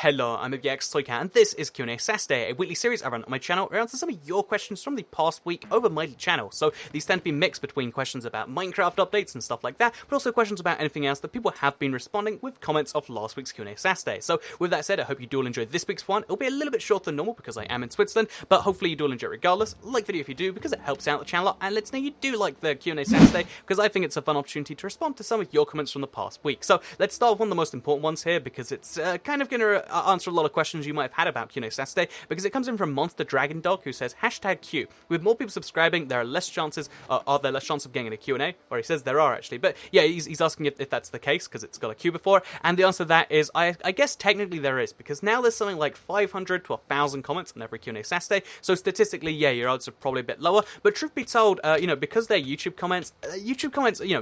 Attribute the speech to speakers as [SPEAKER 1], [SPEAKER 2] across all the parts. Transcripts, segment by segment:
[SPEAKER 1] Hello, I'm Elgato, and this is QnA Saturday, a weekly series I run on my channel where I answer some of your questions from the past week over my channel. So these tend to be mixed between questions about Minecraft updates and stuff like that, but also questions about anything else that people have been responding with comments of last week's QnA Saturday. So with that said, I hope you do all enjoy this week's one. It'll be a little bit shorter than normal because I am in Switzerland, but hopefully you do all enjoy it regardless. Like the video if you do, because it helps out the channel a lot, and lets me know you do like the QnA Saturday, because I think it's a fun opportunity to respond to some of your comments from the past week. So let's start with one of the most important ones here, because it's kind of going to answer a lot of questions you might have had about QnA Saturday, because it comes in from Monster Dragon Dog, who says #Q. With more people subscribing, there are less chances. Are there less chances of getting a Q&A? Or he says there are actually, but yeah, he's asking if that's the case because it's got a Q before, and the answer to that is I guess technically there is, because now there's something like 500 to 1,000 comments on every QnA Saturday. So statistically, yeah, your odds are probably a bit lower. But truth be told, because they're YouTube comments,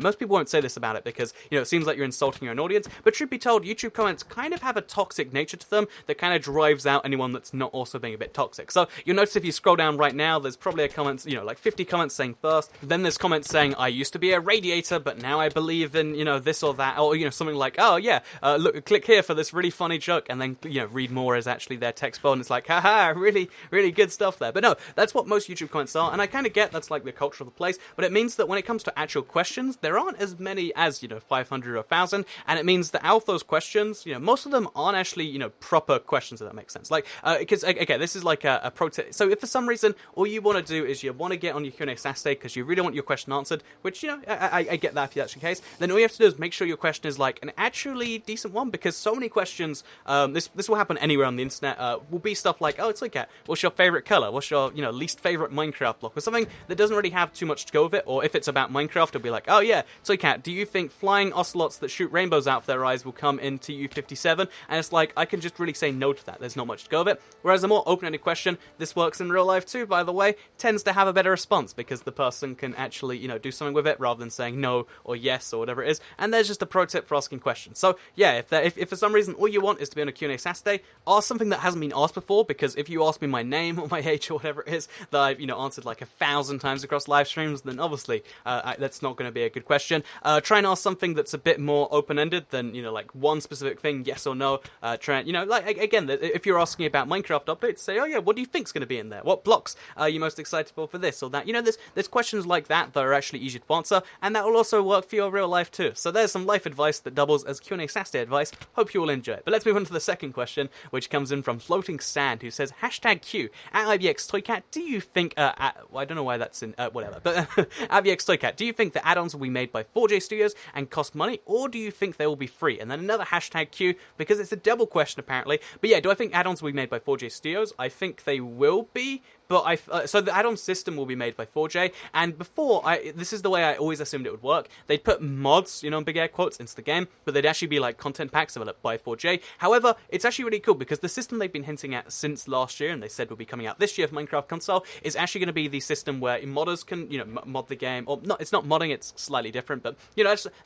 [SPEAKER 1] most people won't say this about it because it seems like you're insulting your own audience. But truth be told, YouTube comments kind of have a toxic nature to them that kind of drives out anyone that's not also being a bit toxic. So you'll notice if you scroll down right now, there's probably a comments, like 50 comments saying thirst. Then there's comments saying I used to be a radiator, but now I believe in this or that, or something like, oh yeah, look, click here for this really funny joke, and then read more is actually their text bar, and it's like, haha, really, really good stuff there. But no, that's what most YouTube comments are, and I kind of get that's like the culture of the place, but it means that when it comes to actual questions, there aren't as many as 500 or 1,000, and it means that out of those questions, most of them aren't actually proper questions, if that makes sense. Like, because okay, this is like a pro tip. So if for some reason all you want to do is you want to get on your Q&A Saturday because you really want your question answered, which I get that if that's the case, then all you have to do is make sure your question is like an actually decent one, because so many questions, this will happen anywhere on the internet, will be stuff like, oh, it's like, what's your favorite color? What's your least favorite Minecraft block? Or something that doesn't really have too much to go with it. Or if it's about Minecraft, it'll be like, oh yeah, Toy Cat, do you think flying ocelots that shoot rainbows out of their eyes will come into U57? And it's like, I can just really say no to that. There's not much to go with it. Whereas a more open-ended question, this works in real life too, by the way, tends to have a better response because the person can actually, do something with it rather than saying no or yes or whatever it is. And there's just a pro tip for asking questions. So yeah, if for some reason all you want is to be on a Q&A Saturday, ask something that hasn't been asked before, because if you ask me my name or my age or whatever it is that I've answered like 1,000 times across live streams, then obviously that's not going to be a good question. Try and ask something that's a bit more open-ended than like one specific thing, yes or no. Try and, like again, if you're asking about Minecraft updates, say, oh yeah, what do you think's going to be in there? What blocks are you most excited for this or that? There's questions like that are actually easy to answer, and that will also work for your real life too. So there's some life advice that doubles as Q&A Saturday advice. Hope you all enjoy it. But let's move on to the second question, which comes in from Floating Sand, who says #Q. At IBX Toycat, do you think well, I don't know why that's in whatever, but at IBX Toycat, do you think the add-ons will be made by 4J Studios and cost money, or do you think they will be free? And then another #Q, because it's a double question apparently. But yeah, do I think add-ons will be made by 4J Studios? I think they will be. But so the add-on system will be made by 4J, and before, this is the way I always assumed it would work. They'd put mods, in big air quotes, into the game, but they'd actually be like content packs developed by 4J. However, it's actually really cool because the system they've been hinting at since last year, and they said will be coming out this year for Minecraft console, is actually going to be the system where modders can, mod the game, or not. It's not modding; it's slightly different, but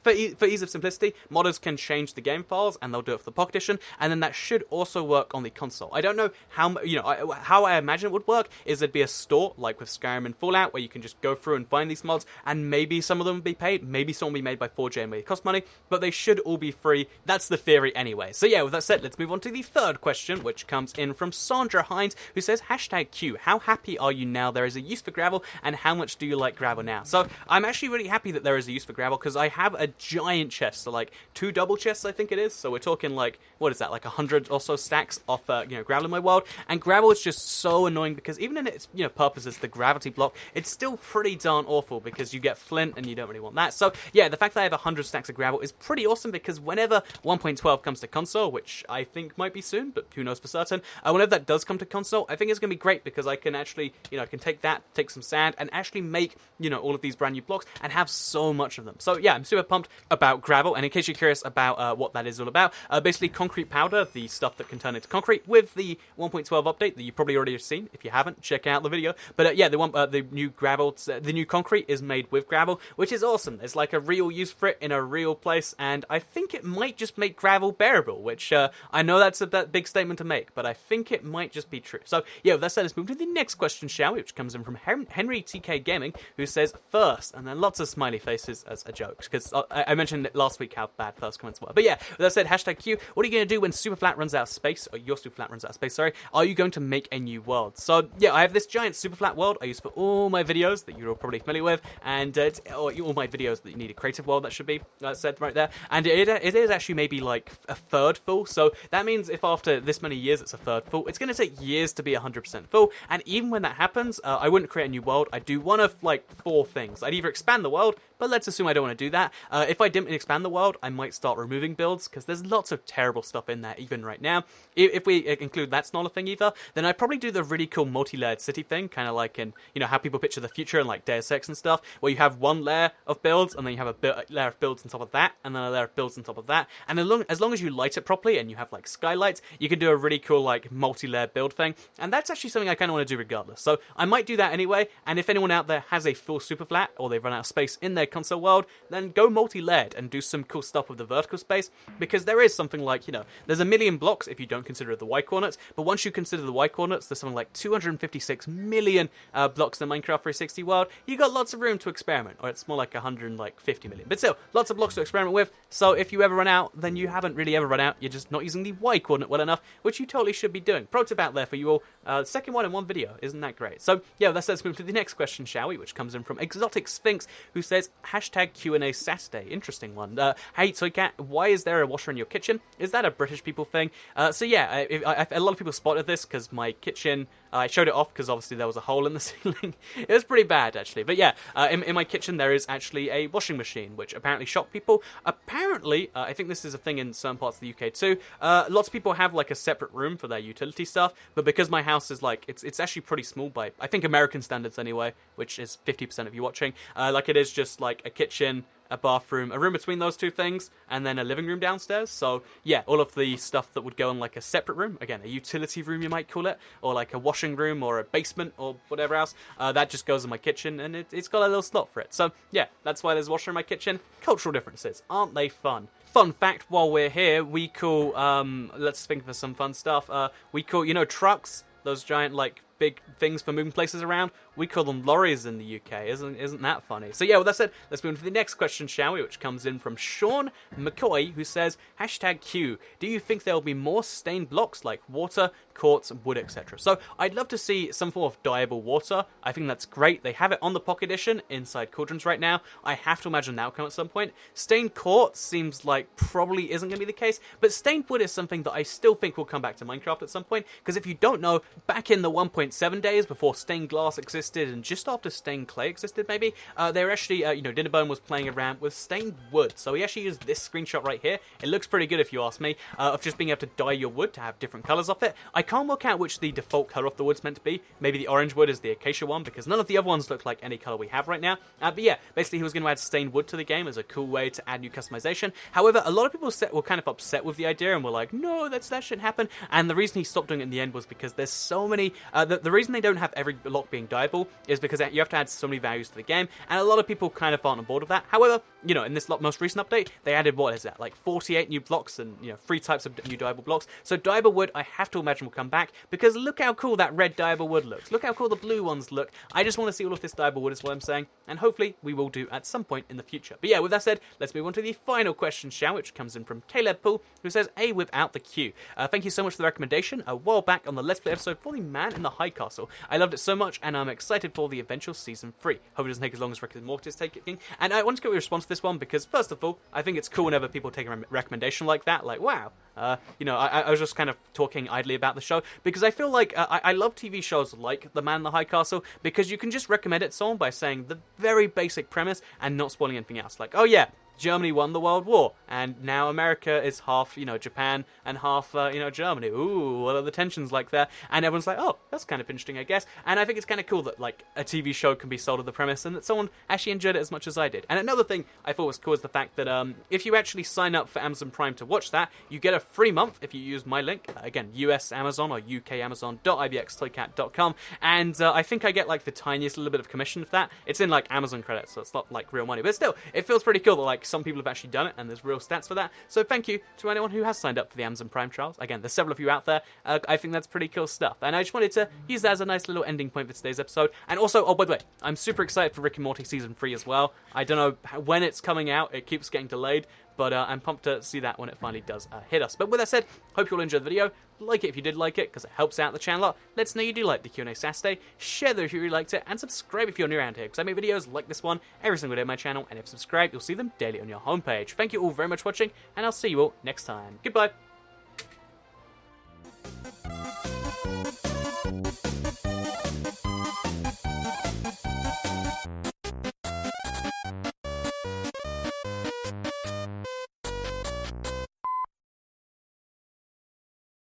[SPEAKER 1] for ease of simplicity, modders can change the game files, and they'll do it for the Pocket Edition, and then that should also work on the console. I don't know how, how I imagine it would work is there'd be a store, like with Skyrim and Fallout, where you can just go through and find these mods, and maybe some of them will be paid, maybe some will be made by 4J and may cost money, but they should all be free. That's the theory anyway. So yeah, with that said, let's move on to the third question, which comes in from Sandra Hines, who says #Q. How happy are you now there is a use for gravel, and how much do you like gravel now? So I'm actually really happy that there is a use for gravel, because I have a giant chest, so like 2 double chests I think it is, so we're talking like, what is that, like 100 or so stacks of gravel in my world, and gravel is just so annoying because even in its purpose as the gravity block, it's still pretty darn awful because you get flint and you don't really want that. So yeah, the fact that I have 100 stacks of gravel is pretty awesome, because whenever 1.12 comes to console, which I think might be soon, but who knows for certain, whenever that does come to console, I think it's going to be great because I can actually, I can take some sand and actually make, all of these brand new blocks and have so much of them. So yeah, I'm super pumped about gravel, and in case you're curious about what that is all about, basically concrete powder, the stuff that can turn into concrete, with the 1.12 update that you probably already have seen. If you haven't, check out the video. But yeah, the new concrete is made with gravel, which is awesome. There's like a real use for it in a real place, and I think it might just make gravel bearable, which I know that's a big statement to make, but I think it might just be true. So yeah, with that said, let's move to the next question, shall we? Which comes in from Henry TK Gaming, who says first, and then lots of smiley faces as a joke, because I mentioned last week how bad first comments were. But yeah, with that said, hashtag Q, what are you going to do when Superflat runs out of space, or your Superflat runs out of space, sorry? Are you going to make a new world? So yeah, I have this giant Superflat world I use for all my videos that you're all probably familiar with, and all my videos that you need a creative world, that should be said right there. And it is actually maybe like a third full, so that means if after this many years it's a third full, it's going to take years to be 100% full, and even when that happens, I wouldn't create a new world. I'd do one of like 4 things. I'd either expand the world, but let's assume I don't want to do that. If I didn't expand the world, I might start removing builds, because there's lots of terrible stuff in there even right now. If we include that's not a thing either, then I'd probably do the really cool multi-layered city thing, kind of like in, you know, how people picture the future in like Deus Ex and stuff, where you have one layer of builds, and then you have a layer of builds on top of that, and then a layer of builds on top of that, and as long as you light it properly and you have like skylights, you can do a really cool like multi-layer build thing, and that's actually something I kind of want to do regardless. So I might do that anyway, and if anyone out there has a full Superflat, or they've run out of space in their console world, then go multi-layered and do some cool stuff with the vertical space, because there is something like, you know, there's a million blocks if you don't consider the Y coordinates, but once you consider the Y coordinates, there's something like 256 million blocks in the Minecraft 360 world. You got lots of room to experiment, or it's more like 150 million, but still, lots of blocks to experiment with. So if you ever run out, then you haven't really ever run out, you're just not using the Y coordinate well enough, which you totally should be doing. Pro tip out there for you all, second one in one video, isn't that great? So yeah, let's move to the next question, shall we, which comes in from Exotic Sphinx, who says, hashtag QnA Saturday. Interesting one. Hey Toycat, why is there a washer in your kitchen? Is that a British people thing? So yeah, a lot of people spotted this, because my kitchen, I showed it off because obviously there was a hole in the ceiling. It was pretty bad actually, but yeah, in my kitchen there is actually a washing machine, which apparently shocked people. Apparently, I think this is a thing in some parts of the UK too, lots of people have like a separate room for their utility stuff, but because my house is like, it's actually pretty small by, I think, American standards anyway, which is 50% of you watching, like it is just like a kitchen, a bathroom, a room between those two things, and then a living room downstairs. So yeah, all of the stuff that would go in like a separate room, again, a utility room you might call it, or like a washing room or a basement or whatever else, that just goes in my kitchen, and it's got a little slot for it. So yeah, that's why there's a washer in my kitchen. Cultural differences, aren't they fun? Fun fact, while we're here, we call, let's think of some fun stuff, we call, you know, trucks, those giant like big things for moving places around, we call them lorries in the UK. Isn't that funny? So yeah, with that said, let's move on to the next question, shall we? Which comes in from Sean McCoy, who says, hashtag Q, do you think there will be more stained blocks like water, quartz, wood, etc.? So I'd love to see some form of dyeable water. I think that's great. They have it on the Pocket Edition inside Cauldrons right now. I have to imagine that will come at some point. Stained quartz seems like probably isn't going to be the case, but stained wood is something that I still think will come back to Minecraft at some point, because if you don't know, back in the 1.7 days, before stained glass existed, and just after stained clay existed maybe, they were actually, you know, Dinnerbone was playing around with stained wood, so he actually used this screenshot right here. It looks pretty good if you ask me, of just being able to dye your wood to have different colours off it. I can't work out which the default colour of the wood's meant to be. Maybe the orange wood is the acacia one, because none of the other ones look like any colour we have right now. But yeah, basically he was going to add stained wood to the game as a cool way to add new customization. However, a lot of people were kind of upset with the idea and were like, no, that shouldn't happen. And the reason he stopped doing it in the end was because there's so many, the reason they don't have every block being dyeable is because you have to add so many values to the game, and a lot of people kind of aren't on board with that. However, you know, in this most recent update, they added, what is that, like 48 new blocks and, you know, 3 types of new dyeable blocks. So dyeable wood, I have to imagine, will come back, because look how cool that red dyeable wood looks. Look how cool the blue ones look. I just want to see all of this dyeable wood is what I'm saying, and hopefully we will do at some point in the future. But yeah, with that said, let's move on to the final question, shall we, which comes in from Caleb Poole, who says, A without the Q. Thank you so much for the recommendation a while back on the Let's Play episode for the Man in the High Castle. I loved it so much, and I'm excited for the eventual season 3. Hope it doesn't take as long as Rick and Mortis taking. And I want to get a response to this one, because first of all, I think it's cool whenever people take a recommendation like that, like, wow. You know, I was just kind of talking idly about the show, because I feel like I love TV shows like The Man in the High Castle, because you can just recommend it to someone by saying the very basic premise and not spoiling anything else. Like, oh yeah, Germany won the World War, and now America is half, Japan and half, Germany. Ooh, what are the tensions like there? And everyone's like, oh, that's kind of interesting, I guess. And I think it's kind of cool that, like, a TV show can be sold on the premise and that someone actually enjoyed it as much as I did. And another thing I thought was cool is the fact that if you actually sign up for Amazon Prime to watch that, you get a free month if you use my link. Again, US Amazon or UK Amazon.ibxtoycat.com. And I think I get, like, the tiniest little bit of commission for that. It's in, like, Amazon credits, so it's not, like, real money. But still, it feels pretty cool that, like, some people have actually done it and there's real stats for that. So thank you to anyone who has signed up for the Amazon Prime trials. Again, there's several of you out there. I think that's pretty cool stuff. And I just wanted to use that as a nice little ending point for today's episode. And also, oh, by the way, I'm super excited for Rick and Morty Season 3 as well. I don't know when it's coming out. It keeps getting delayed. But I'm pumped to see that when it finally does hit us. But with that said, hope you all enjoyed the video. Like it if you did like it, because it helps out the channel a lot. Let us know you do like the QnA Saturday. Share though if you really liked it. And subscribe if you're new around here, because I make videos like this one every single day on my channel. And if subscribed, you'll see them daily on your homepage. Thank you all very much for watching, and I'll see you all next time. Goodbye.